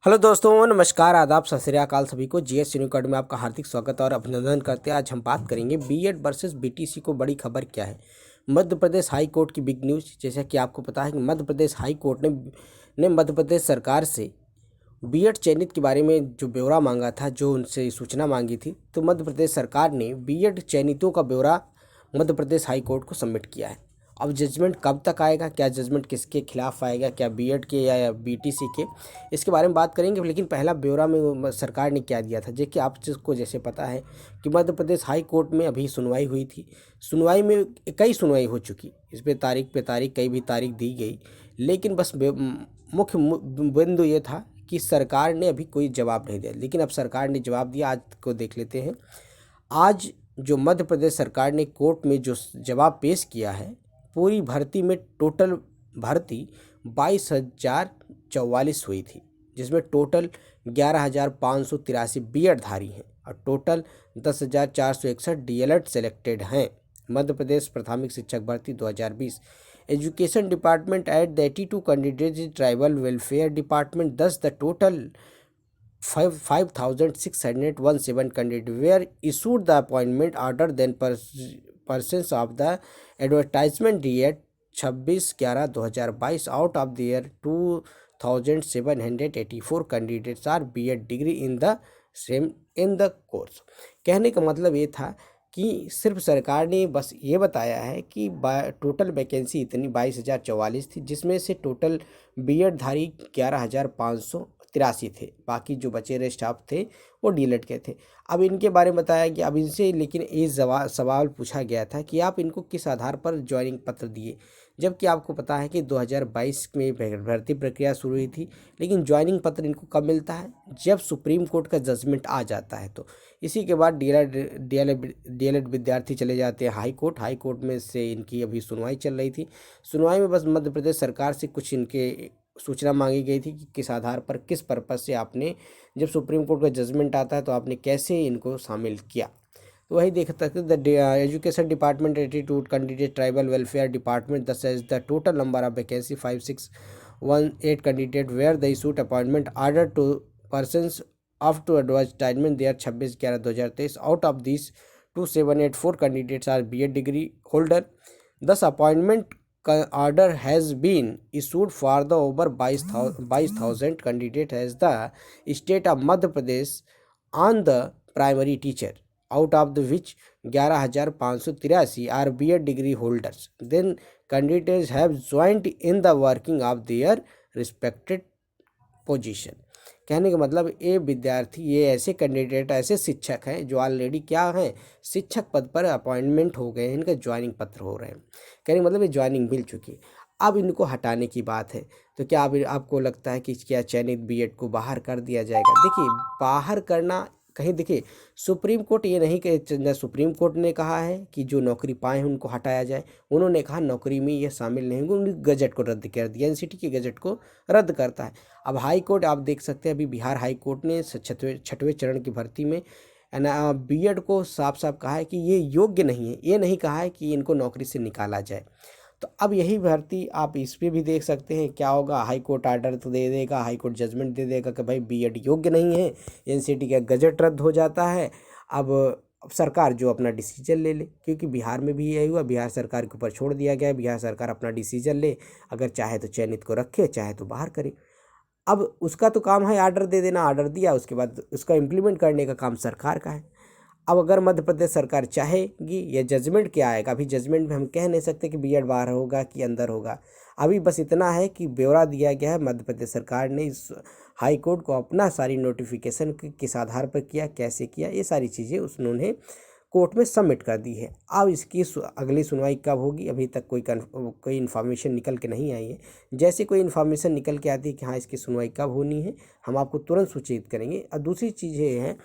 Hello दोस्तों, नमस्कार, आदाब, सत श्री अकाल सभी को। जीएस न्यू अकेडमी में आपका हार्दिक स्वागत और अभिनंदन करते हैं। आज हम बात करेंगे बीएड वर्सेस बीटीसी को बड़ी खबर क्या है। मध्य प्रदेश हाई कोर्ट की बिग न्यूज़। जैसा कि आपको पता है कि मध्य प्रदेश हाई कोर्ट ने मध्य प्रदेश सरकार से बीएड चयनित के बारे में जो ब्यौरा मांगा था, जो उनसे सूचना मांगी थी, तो मध्य प्रदेश सरकार ने बीएड चयनितों का ब्यौरा मध्य प्रदेश हाई कोर्ट को सबमिट किया है। अब जजमेंट कब तक आएगा, क्या जजमेंट किसके खिलाफ आएगा, क्या बीएड के या बीटीसी के, इसके बारे में बात करेंगे। लेकिन पहला ब्यौरा में सरकार ने क्या दिया था, देखिए आप जिसको जैसे पता है कि मध्य प्रदेश हाई कोर्ट में अभी सुनवाई हुई थी। सुनवाई में कई सुनवाई हो चुकी, इस पे तारीख कई भी तारीख दी गई, लेकिन बस मुख्य बिंदु ये था कि सरकार ने अभी कोई जवाब नहीं दिया। लेकिन अब सरकार ने जवाब दिया, आज को देख लेते हैं। आज जो मध्य प्रदेश सरकार ने कोर्ट में जो जवाब पेश किया है, पूरी भर्ती में टोटल भर्ती 22,044 हुई थी, जिसमें टोटल 11,583 बीएडधारी हैं और टोटल 10,461 डीएलएड सेलेक्टेड हैं। मध्य प्रदेश प्राथमिक शिक्षक भर्ती 2020 education department at the 82 candidate tribal welfare department, दस the total 5,617 candidate were issued the appointment order then persons of the advertisement date 26/11/2022 out of their 2,784 candidates are B.Ed degree in the same in the course। कहने का मतलब ये था कि सिर्फ सरकार ने बस ये बताया है कि टोटल वैकेंसी इतनी 22,044 थी, जिसमें से टोटल बीएड धारी 11,583 थे। बाकी जो बचे रहे स्टाफ थे वो डीएलएड के थे। अब इनके बारे में बताया कि अब इनसे लेकिन ये सवाल पूछा गया था कि आप इनको किस आधार पर ज्वाइनिंग पत्र दिए, जबकि आपको पता है कि 2022 में भर्ती प्रक्रिया शुरू हुई थी। लेकिन ज्वाइनिंग पत्र इनको कब मिलता है, जब सुप्रीम कोर्ट का जजमेंट आ जाता है। तो इसी के बाद डीएलएड विद्यार्थी चले जाते हैं हाई कोर्ट। हाई कोर्ट में से इनकी अभी सुनवाई चल रही थी। सुनवाई में बस मध्य प्रदेश सरकार से कुछ इनके सूचना मांगी गई थी कि किस आधार पर, किस पर्पज़ से आपने, जब सुप्रीम कोर्ट का जजमेंट आता है तो आपने कैसे इनको शामिल किया। तो वही देख सकते the education department attitude candidate tribal welfare department thus as the total number of vacancy 5,618 candidate were the issued appointment order to persons up to advertisement there 26/11/2023 out of this 2,784 candidates are BEd degree holder. Thus appointment order has been issued for the over 22,000 candidate as the state of Madhya Pradesh on the primary teacher, out of the which 11,583 are B.Ed degree holders. Then candidates have joined in the working of their respected position। कहने का मतलब ये विद्यार्थी, ये ऐसे candidate, ऐसे शिक्षक हैं जो ऑलरेडी क्या हैं, शिक्षक पद पर अपॉइंटमेंट हो गए हैं, इनका ज्वाइनिंग पत्र हो रहे हैं। कहने का मतलब ये ज्वाइनिंग मिल चुकी है। अब इनको हटाने की बात है, तो क्या आपको लगता है कि क्या चयनित बीएड को बाहर कर दिया जाएगा? देखिए, बाहर करना कहीं, देखिए सुप्रीम कोर्ट ये नहीं कहे, सुप्रीम कोर्ट ने कहा है कि जो नौकरी पाए हैं उनको हटाया जाए। उन्होंने कहा नौकरी में ये शामिल नहीं होंगे, उन्होंने गजट को रद्द कर दिया, एनसीटी के गजट को रद्द करता है। अब हाई कोर्ट आप देख सकते हैं, अभी बिहार हाई कोर्ट ने छठवें चरण की भर्ती में बीएड को साफ साफ कहा है कि ये योग्य नहीं है। ये नहीं कहा है कि इनको नौकरी से निकाला जाए। तो अब यही भर्ती आप इस पर भी देख सकते हैं क्या होगा। हाई कोर्ट आर्डर तो दे देगा, हाई कोर्ट जजमेंट दे देगा कि भाई बीएड योग्य नहीं है, एनसीटी का गजट रद्द हो जाता है। अब सरकार जो अपना डिसीजन ले ले, क्योंकि बिहार में भी यही हुआ, बिहार सरकार के ऊपर छोड़ दिया गया है। बिहार सरकार अपना डिसीजन ले, अगर चाहे तो चयनित को रखे, चाहे तो बाहर करे। अब उसका तो काम है आर्डर दे देना, आर्डर दिया उसके बाद उसका इम्प्लीमेंट करने का काम सरकार का है। अब अगर मध्य प्रदेश सरकार चाहेगी, या जजमेंट क्या आएगा, अभी जजमेंट में हम कह नहीं सकते कि बीएड बाहर होगा कि अंदर होगा। अभी बस इतना है कि ब्यौरा दिया गया है, मध्य प्रदेश सरकार ने इस हाई कोर्ट को अपना सारी नोटिफिकेशन किस आधार पर किया, कैसे किया, ये सारी चीज़ें उन्होंने कोर्ट में सबमिट कर दी है। अब इसकी अगली सुनवाई कब होगी, अभी तक कोई इन्फॉर्मेशन निकल के नहीं आई है। जैसे कोई इन्फॉर्मेशन निकल के आती है कि हाँ इसकी सुनवाई कब होनी है, हम आपको तुरंत सूचित करेंगे। और दूसरी चीज़ ये है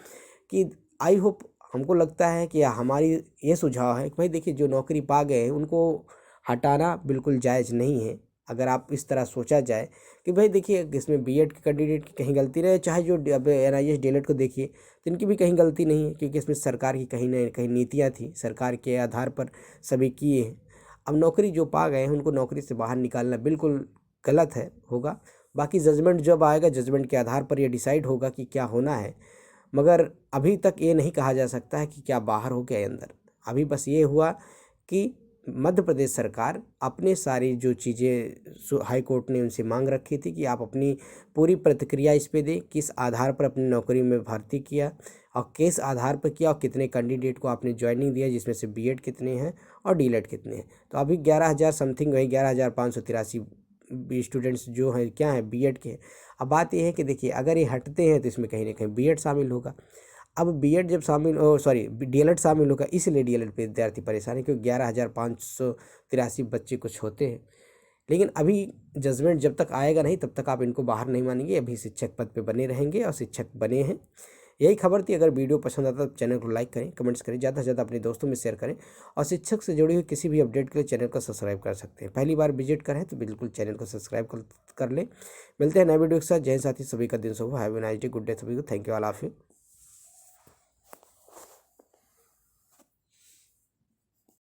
कि आई होप, हमको लगता है कि हमारी ये सुझाव है कि भाई देखिए, जो नौकरी पा गए हैं उनको हटाना बिल्कुल जायज़ नहीं है। अगर आप इस तरह सोचा जाए कि भाई देखिए, इसमें बीएड के कैंडिडेट की कहीं गलती रहे, चाहे जो अब एनआईएस डीएलएड को देखिए तो इनकी भी कहीं गलती नहीं है, क्योंकि इसमें सरकार की कहीं ना कहीं नीतियाँ थी, सरकार के आधार पर सभी किए हैं। अब नौकरी जो पा गए हैं उनको नौकरी से बाहर निकालना बिल्कुल गलत है होगा। बाकी जजमेंट जब आएगा, जजमेंट के आधार पर ये डिसाइड होगा कि क्या होना है। मगर अभी तक ये नहीं कहा जा सकता है कि क्या बाहर हो क्या अंदर। अभी बस ये हुआ कि मध्य प्रदेश सरकार अपने सारी जो चीज़ें हाई कोर्ट ने उनसे मांग रखी थी कि आप अपनी पूरी प्रतिक्रिया इस पे दें, किस आधार पर अपनी नौकरी में भर्ती किया और किस आधार पर किया और कितने कैंडिडेट को आपने ज्वाइनिंग दिया, जिसमें से बीएड कितने हैं और डीएलएड कितने हैं। तो अभी 11,000 समथिंग, वही 11,583 स्टूडेंट्स जो हैं क्या हैं बीएड के हैं। अब बात यह है कि देखिए अगर ये हटते हैं तो इसमें कहीं ना कहीं बीएड शामिल होगा। अब बीएड जब शामिल सॉरी डीएलएड शामिल होगा, इसलिए डीएलएड पे विद्यार्थी परेशान है, क्योंकि 11,583 बच्चे कुछ होते हैं। लेकिन अभी जजमेंट जब तक आएगा नहीं तब तक आप इनको बाहर नहीं मानेंगे, अभी शिक्षक पद पे बने रहेंगे और शिक्षक बने हैं। यही खबर थी। अगर वीडियो पसंद आता तो चैनल को लाइक करें, कमेंट्स करें, ज़्यादा से ज़्यादा अपने दोस्तों में शेयर करें और शिक्षक से जुड़ी हुई किसी भी अपडेट के लिए चैनल को सब्सक्राइब कर सकते हैं। पहली बार विजिट करें तो बिल्कुल चैनल को सब्सक्राइब कर लें। मिलते हैं नए वीडियो के साथ। जय हिंद साथी, सभी का दिन शुभ हो। Have a nice day, good day सभी को। Thank you all of you.